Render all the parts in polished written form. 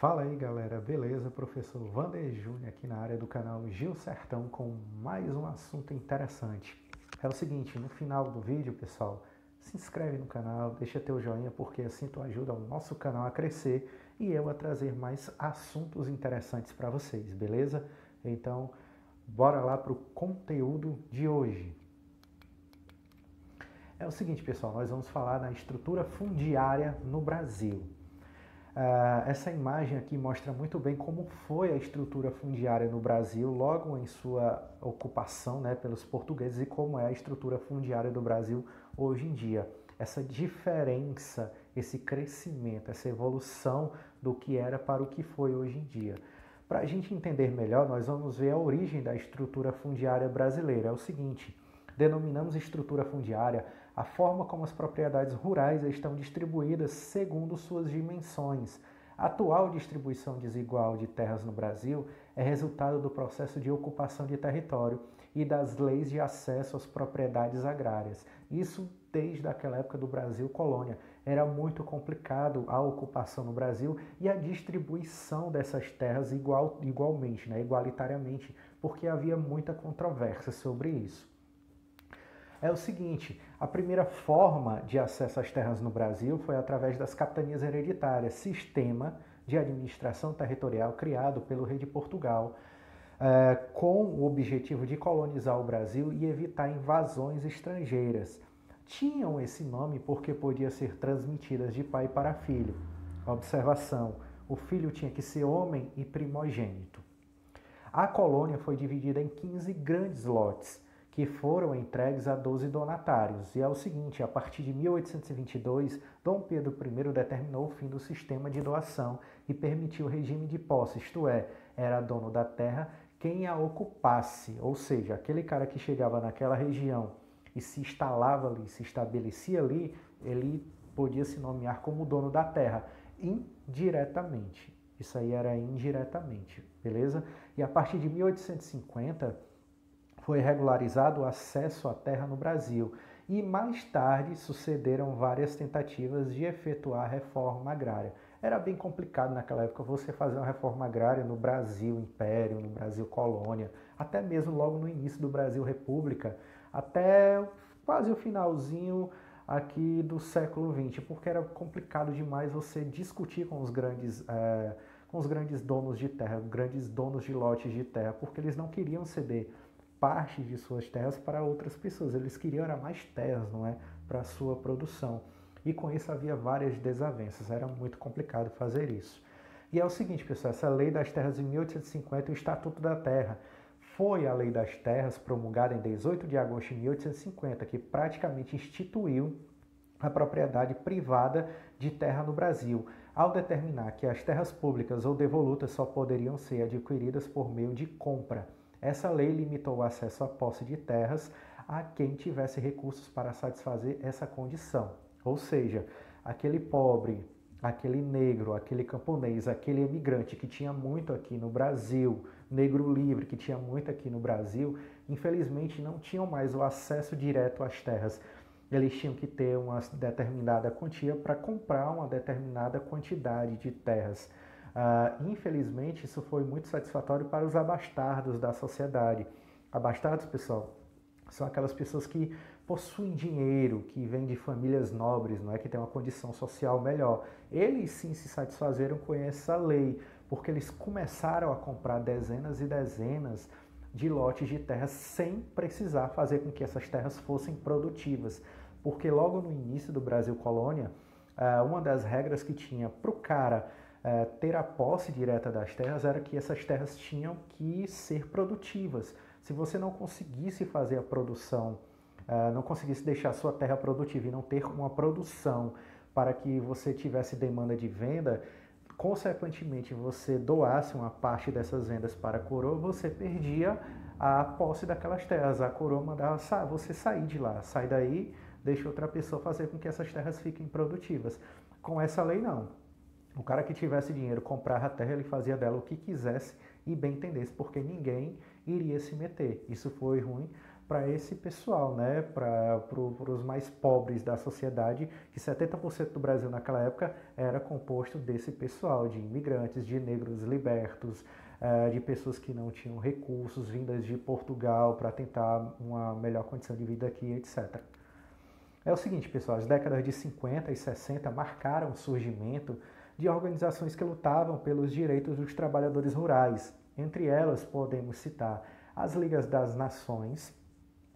Fala aí galera, beleza? Professor Wander Júnior aqui na área do canal Gil Sertão com mais um assunto interessante. É o seguinte, no final do vídeo, pessoal, se inscreve no canal, deixa teu joinha porque assim tu ajuda o nosso canal a crescer e eu a trazer mais assuntos interessantes para vocês, beleza? Então, bora lá para o conteúdo de hoje. É o seguinte, pessoal, nós vamos falar da estrutura fundiária no Brasil. Essa imagem aqui mostra muito bem como foi a estrutura fundiária no Brasil logo em sua ocupação, né, pelos portugueses e como é a estrutura fundiária do Brasil hoje em dia. Essa diferença, esse crescimento, essa evolução do que era para o que foi hoje em dia. Para a gente entender melhor, nós vamos ver a origem da estrutura fundiária brasileira. É o seguinte, denominamos estrutura fundiária a forma como as propriedades rurais estão distribuídas segundo suas dimensões. A atual distribuição desigual de terras no Brasil é resultado do processo de ocupação de território e das leis de acesso às propriedades agrárias. Isso desde aquela época do Brasil colônia. Era muito complicado a ocupação no Brasil e a distribuição dessas terras igualmente, né, igualitariamente, porque havia muita controvérsia sobre isso. É o seguinte, a primeira forma de acesso às terras no Brasil foi através das capitanias hereditárias, sistema de administração territorial criado pelo rei de Portugal, com o objetivo de colonizar o Brasil e evitar invasões estrangeiras. Tinham esse nome porque podia ser transmitidas de pai para filho. Observação, o filho tinha que ser homem e primogênito. A colônia foi dividida em 15 grandes lotes, que foram entregues a 12 donatários. E é o seguinte, a partir de 1822, Dom Pedro I determinou o fim do sistema de doação e permitiu o regime de posse, isto é, era dono da terra quem a ocupasse, ou seja, aquele cara que chegava naquela região e se instalava ali, se estabelecia ali, ele podia se nomear como dono da terra, indiretamente. Isso aí era indiretamente, beleza? E a partir de 1850, foi regularizado o acesso à terra no Brasil e mais tarde sucederam várias tentativas de efetuar a reforma agrária. Era bem complicado naquela época você fazer uma reforma agrária no Brasil Império, no Brasil Colônia, até mesmo logo no início do Brasil República, até quase o finalzinho aqui do século XX, porque era complicado demais você discutir com os grandes donos de terra, grandes donos de lotes de terra, porque eles não queriam ceder parte de suas terras para outras pessoas. Eles queriam era mais terras, não é, para a sua produção. E com isso havia várias desavenças. Era muito complicado fazer isso. E é o seguinte, pessoal, essa lei das terras de 1850, o Estatuto da Terra, foi a lei das terras promulgada em 18 de agosto de 1850, que praticamente instituiu a propriedade privada de terra no Brasil, ao determinar que as terras públicas ou devolutas só poderiam ser adquiridas por meio de compra. Essa lei limitou o acesso à posse de terras a quem tivesse recursos para satisfazer essa condição. Ou seja, aquele pobre, aquele negro, aquele camponês, aquele imigrante que tinha muito aqui no Brasil, negro livre que tinha muito aqui no Brasil, infelizmente não tinham mais o acesso direto às terras. Eles tinham que ter uma determinada quantia para comprar uma determinada quantidade de terras. Infelizmente, isso foi muito satisfatório para os abastardos da sociedade. Abastardos, pessoal, são aquelas pessoas que possuem dinheiro, que vêm de famílias nobres, não é, que têm uma condição social melhor. Eles sim se satisfazeram com essa lei, porque eles começaram a comprar dezenas e dezenas de lotes de terras sem precisar fazer com que essas terras fossem produtivas. Porque logo no início do Brasil Colônia, uma das regras que tinha para o cara ter a posse direta das terras era que essas terras tinham que ser produtivas. Se você não conseguisse fazer a produção, não conseguisse deixar a sua terra produtiva e não ter uma produção para que você tivesse demanda de venda, consequentemente você doasse uma parte dessas vendas para a coroa, você perdia a posse daquelas terras. A coroa mandava você sair de lá, sai daí, deixa outra pessoa fazer com que essas terras fiquem produtivas. Com essa lei não. O cara que tivesse dinheiro comprava a terra, ele fazia dela o que quisesse e bem entendesse, porque ninguém iria se meter. Isso foi ruim para esse pessoal, né? Para os mais pobres da sociedade, que 70% do Brasil naquela época era composto desse pessoal, de imigrantes, de negros libertos, de pessoas que não tinham recursos, vindas de Portugal para tentar uma melhor condição de vida aqui, etc. É o seguinte, pessoal, as décadas de 50 e 60 marcaram o surgimento de organizações que lutavam pelos direitos dos trabalhadores rurais. Entre elas, podemos citar as Ligas das Nações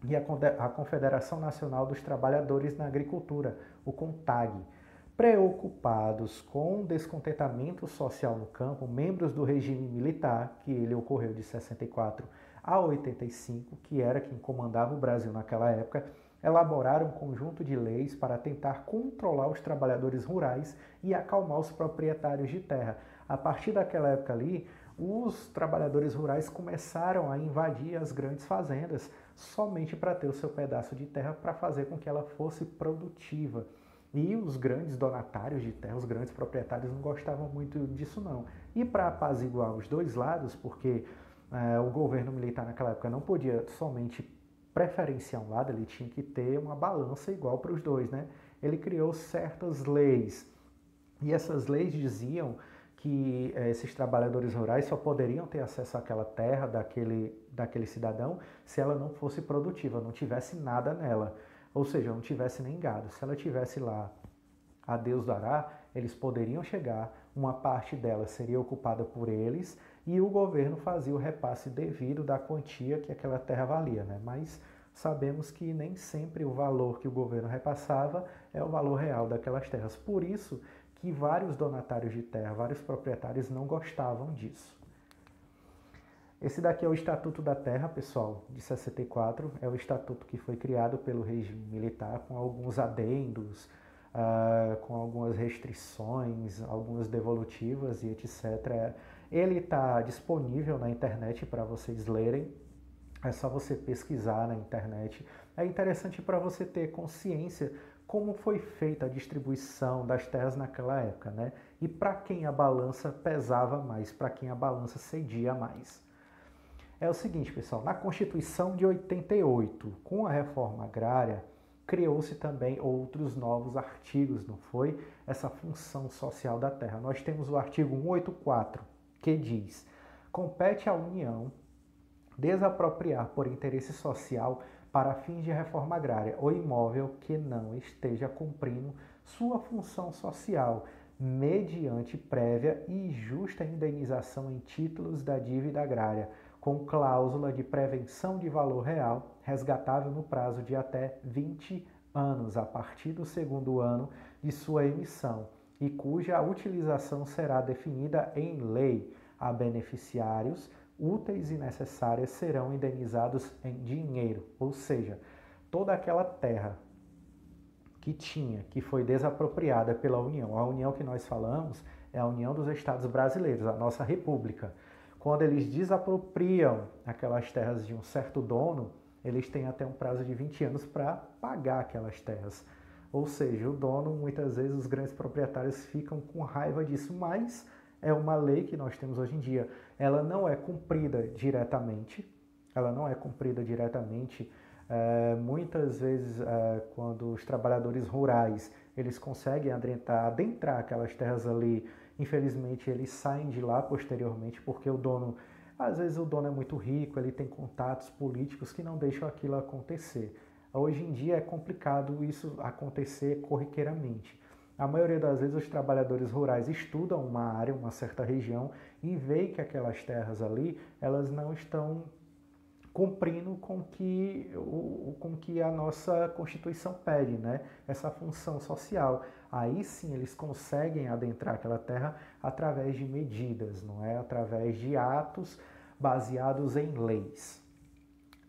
e a Confederação Nacional dos Trabalhadores na Agricultura, o CONTAG. Preocupados com o descontentamento social no campo, membros do regime militar, que ele ocorreu de 64 a 85, que era quem comandava o Brasil naquela época, elaboraram um conjunto de leis para tentar controlar os trabalhadores rurais e acalmar os proprietários de terra. A partir daquela época ali, os trabalhadores rurais começaram a invadir as grandes fazendas somente para ter o seu pedaço de terra para fazer com que ela fosse produtiva. E os grandes donatários de terra, os grandes proprietários não gostavam muito disso não. E para apaziguar os dois lados, porque o governo militar naquela época não podia somente preferenciar um lado, ele tinha que ter uma balança igual para os dois, né? Ele criou certas leis, e essas leis diziam que esses trabalhadores rurais só poderiam ter acesso àquela terra daquele cidadão se ela não fosse produtiva, não tivesse nada nela, ou seja, não tivesse nem gado. Se ela tivesse lá, a Deus dará, eles poderiam chegar, uma parte dela seria ocupada por eles e o governo fazia o repasse devido da quantia que aquela terra valia, né? Mas sabemos que nem sempre o valor que o governo repassava é o valor real daquelas terras. Por isso que vários donatários de terra, vários proprietários não gostavam disso. Esse daqui é o Estatuto da Terra, pessoal, de 64. É o estatuto que foi criado pelo regime militar com alguns adendos, com algumas restrições, algumas devolutivas e etc. Ele está disponível na internet para vocês lerem. É só você pesquisar na internet. É interessante para você ter consciência como foi feita a distribuição das terras naquela época, né? E para quem a balança pesava mais, para quem a balança cedia mais. É o seguinte, pessoal, na Constituição de 88, com a reforma agrária, criou-se também outros novos artigos, não foi? Essa função social da terra. Nós temos o artigo 184, que diz: compete à União desapropriar por interesse social para fins de reforma agrária o imóvel que não esteja cumprindo sua função social, mediante prévia e justa indenização em títulos da dívida agrária, com cláusula de prevenção de valor real, resgatável no prazo de até 20 anos, a partir do segundo ano de sua emissão, e cuja utilização será definida em lei. A beneficiários úteis e necessárias serão indenizados em dinheiro, ou seja, toda aquela terra que foi desapropriada pela União. A União que nós falamos é a União dos Estados Brasileiros, a nossa república. Quando eles desapropriam aquelas terras de um certo dono, eles têm até um prazo de 20 anos para pagar aquelas terras. Ou seja, o dono, muitas vezes os grandes proprietários ficam com raiva disso, mas é uma lei que nós temos hoje em dia. Ela não é cumprida diretamente, muitas vezes, quando os trabalhadores rurais eles conseguem adentrar aquelas terras ali, infelizmente eles saem de lá posteriormente, porque às vezes o dono é muito rico, ele tem contatos políticos que não deixam aquilo acontecer. Hoje em dia é complicado isso acontecer corriqueiramente. A maioria das vezes os trabalhadores rurais estudam uma área, uma certa região, e veem que aquelas terras ali, elas não estão cumprindo com que a nossa Constituição pede, né? Essa função social. Aí sim eles conseguem adentrar aquela terra através de medidas, não é? Através de atos baseados em leis.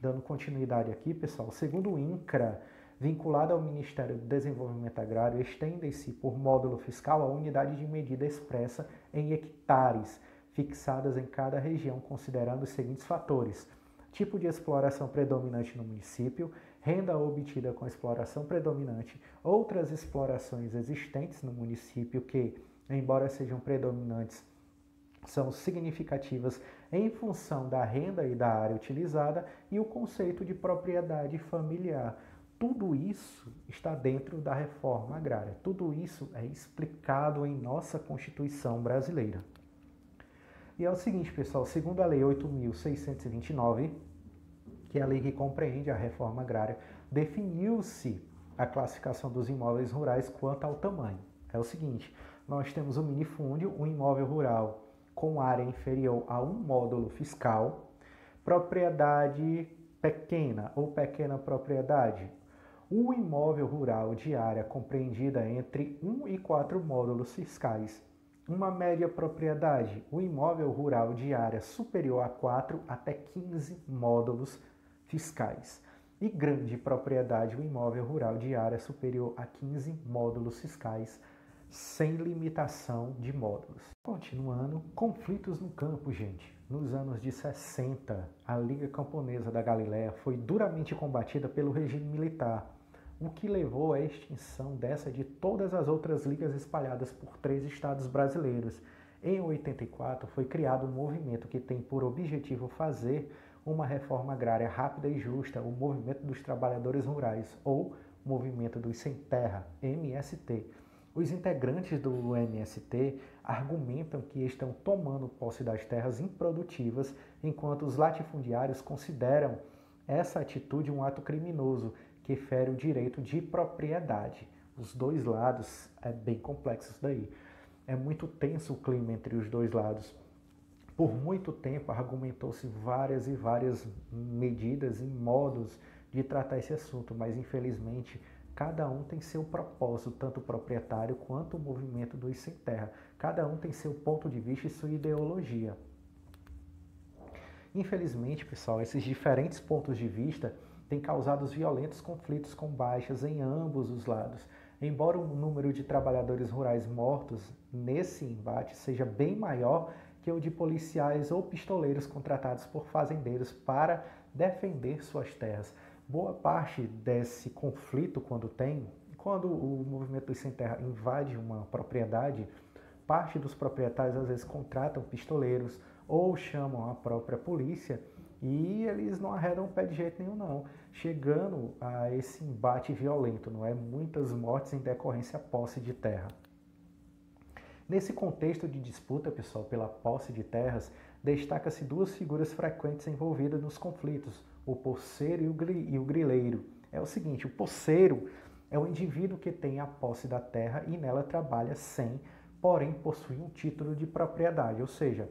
Dando continuidade aqui, pessoal, segundo o INCRA, vinculado ao Ministério do Desenvolvimento Agrário, estende-se por módulo fiscal a unidade de medida expressa em hectares, fixadas em cada região, considerando os seguintes fatores: tipo de exploração predominante no município, renda obtida com exploração predominante, outras explorações existentes no município que, embora sejam predominantes, são significativas em função da renda e da área utilizada e o conceito de propriedade familiar. Tudo isso está dentro da reforma agrária. Tudo isso é explicado em nossa Constituição brasileira. E é o seguinte, pessoal, segundo a Lei 8.629, que é a lei que compreende a reforma agrária, definiu-se a classificação dos imóveis rurais quanto ao tamanho. É o seguinte, nós temos o minifúndio, um imóvel rural com área inferior a um módulo fiscal, propriedade pequena ou pequena propriedade, o imóvel rural de área compreendida entre 1 e 4 módulos fiscais, uma média propriedade, o imóvel rural de área superior a 4 até 15 módulos fiscais. E grande propriedade, o imóvel rural de área superior a 15 módulos fiscais, sem limitação de módulos. Continuando, conflitos no campo, gente. Nos anos de 60, a Liga Camponesa da Galileia foi duramente combatida pelo regime militar, o que levou à extinção dessa de todas as outras ligas espalhadas por 3 estados brasileiros. Em 84, foi criado um movimento que tem por objetivo fazer uma reforma agrária rápida e justa, o Movimento dos Trabalhadores Rurais, ou Movimento dos Sem Terra, MST. Os integrantes do MST argumentam que estão tomando posse das terras improdutivas, enquanto os latifundiários consideram essa atitude um ato criminoso que fere o direito de propriedade. Os dois lados, é bem complexo isso daí. É muito tenso o clima entre os dois lados. Por muito tempo argumentou-se várias e várias medidas e modos de tratar esse assunto, mas infelizmente cada um tem seu propósito, tanto o proprietário quanto o movimento dos sem terra. Cada um tem seu ponto de vista e sua ideologia. Infelizmente, pessoal, esses diferentes pontos de vista têm causado violentos conflitos com baixas em ambos os lados. Embora o número de trabalhadores rurais mortos nesse embate seja bem maior que o de policiais ou pistoleiros contratados por fazendeiros para defender suas terras. Boa parte desse conflito, quando o movimento dos sem terra invade uma propriedade, parte dos proprietários às vezes contratam pistoleiros ou chamam a própria polícia e eles não arredam o pé de jeito nenhum não, chegando a esse embate violento, não é? Muitas mortes em decorrência à posse de terra. Nesse contexto de disputa, pessoal, pela posse de terras, destaca-se 2 figuras frequentes envolvidas nos conflitos, o posseiro e o grileiro. É o seguinte, o posseiro é o indivíduo que tem a posse da terra e nela trabalha sem, porém possui um título de propriedade, ou seja,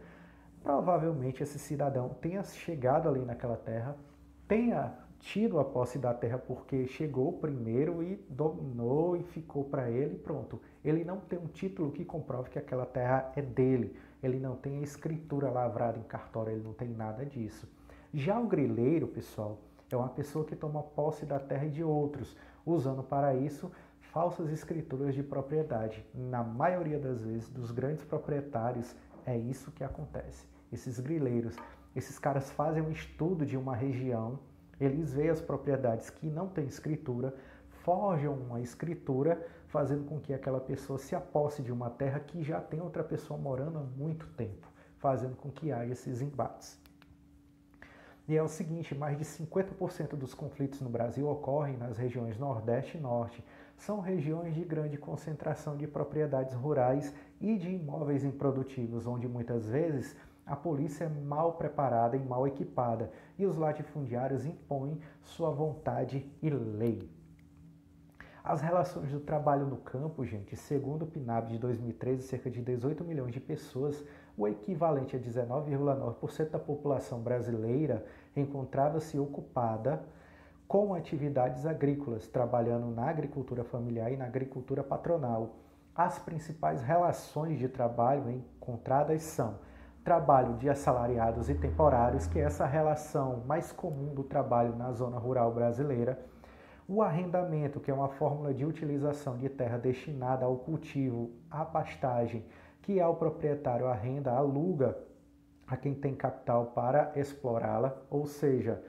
provavelmente esse cidadão tenha chegado ali naquela terra, tenha tido a posse da terra porque chegou primeiro e dominou e ficou para ele, pronto. Ele não tem um título que comprove que aquela terra é dele. Ele não tem a escritura lavrada em cartório, ele não tem nada disso. Já o grileiro, pessoal, é uma pessoa que toma posse da terra de outros, usando para isso falsas escrituras de propriedade. Na maioria das vezes, dos grandes proprietários, é isso que acontece. Esses grileiros, esses caras fazem um estudo de uma região, eles veem as propriedades que não têm escritura, forjam uma escritura, fazendo com que aquela pessoa se aposse de uma terra que já tem outra pessoa morando há muito tempo, fazendo com que haja esses embates. E é o seguinte, mais de 50% dos conflitos no Brasil ocorrem nas regiões Nordeste e Norte. São regiões de grande concentração de propriedades rurais e de imóveis improdutivos, onde muitas vezes a polícia é mal preparada e mal equipada e os latifundiários impõem sua vontade e lei. As relações do trabalho no campo, gente, segundo o PNAD de 2013, cerca de 18 milhões de pessoas, o equivalente a 19,9% da população brasileira, encontrava-se ocupada com atividades agrícolas, trabalhando na agricultura familiar e na agricultura patronal. As principais relações de trabalho encontradas são trabalho de assalariados e temporários, que é essa relação mais comum do trabalho na zona rural brasileira, o arrendamento, que é uma fórmula de utilização de terra destinada ao cultivo, à pastagem, que o proprietário arrenda, aluga a quem tem capital para explorá-la, ou seja,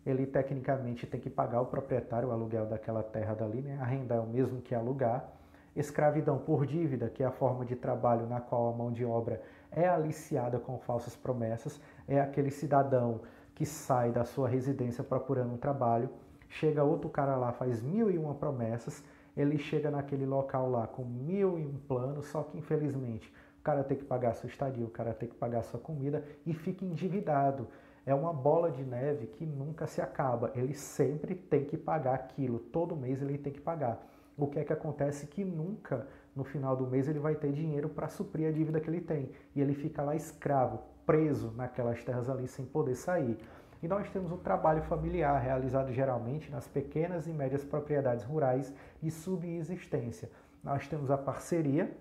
ele tecnicamente tem que pagar ao proprietário o aluguel daquela terra dali, né? Arrendar é o mesmo que alugar. Escravidão por dívida, que é a forma de trabalho na qual a mão de obra é aliciada com falsas promessas, é aquele cidadão que sai da sua residência procurando um trabalho, chega outro cara lá, faz 1001 promessas, ele chega naquele local lá com 1001 planos, só que infelizmente o cara tem que pagar sua estadia, o cara tem que pagar sua comida e fica endividado. É uma bola de neve que nunca se acaba, ele sempre tem que pagar aquilo, todo mês ele tem que pagar. O que é que acontece? Que nunca no final do mês ele vai ter dinheiro para suprir a dívida que ele tem. E ele fica lá escravo, preso naquelas terras ali sem poder sair. E nós temos o trabalho familiar, realizado geralmente nas pequenas e médias propriedades rurais de subsistência. Nós temos a parceria,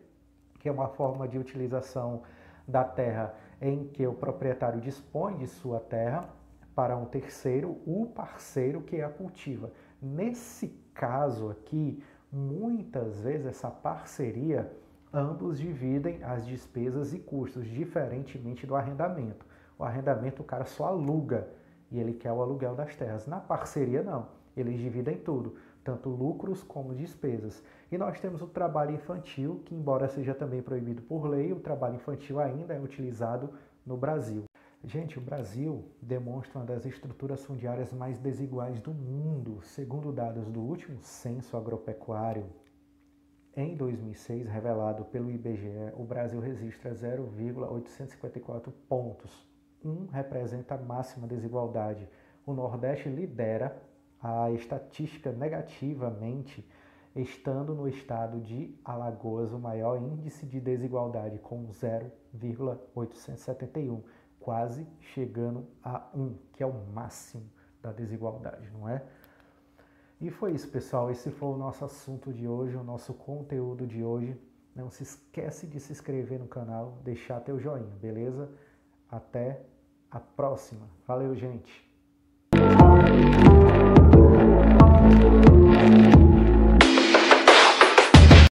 que é uma forma de utilização da terra em que o proprietário dispõe de sua terra para um terceiro, o parceiro que a cultiva. Nesse caso aqui, muitas vezes essa parceria, ambos dividem as despesas e custos, diferentemente do arrendamento. O arrendamento o cara só aluga e ele quer o aluguel das terras. Na parceria não, eles dividem tudo, tanto lucros como despesas. E nós temos o trabalho infantil, que embora seja também proibido por lei, o trabalho infantil ainda é utilizado no Brasil. Gente, o Brasil demonstra uma das estruturas fundiárias mais desiguais do mundo. Segundo dados do último censo agropecuário, em 2006, revelado pelo IBGE, o Brasil registra 0,854 pontos. Representa a máxima desigualdade. O Nordeste lidera a estatística negativamente, estando no estado de Alagoas o maior índice de desigualdade, com 0,871. Quase chegando a 1, que é o máximo da desigualdade, não é? E foi isso, pessoal. Esse foi o nosso assunto de hoje, o nosso conteúdo de hoje. Não se esquece de se inscrever no canal, deixar teu joinha, beleza? Até a próxima. Valeu, gente!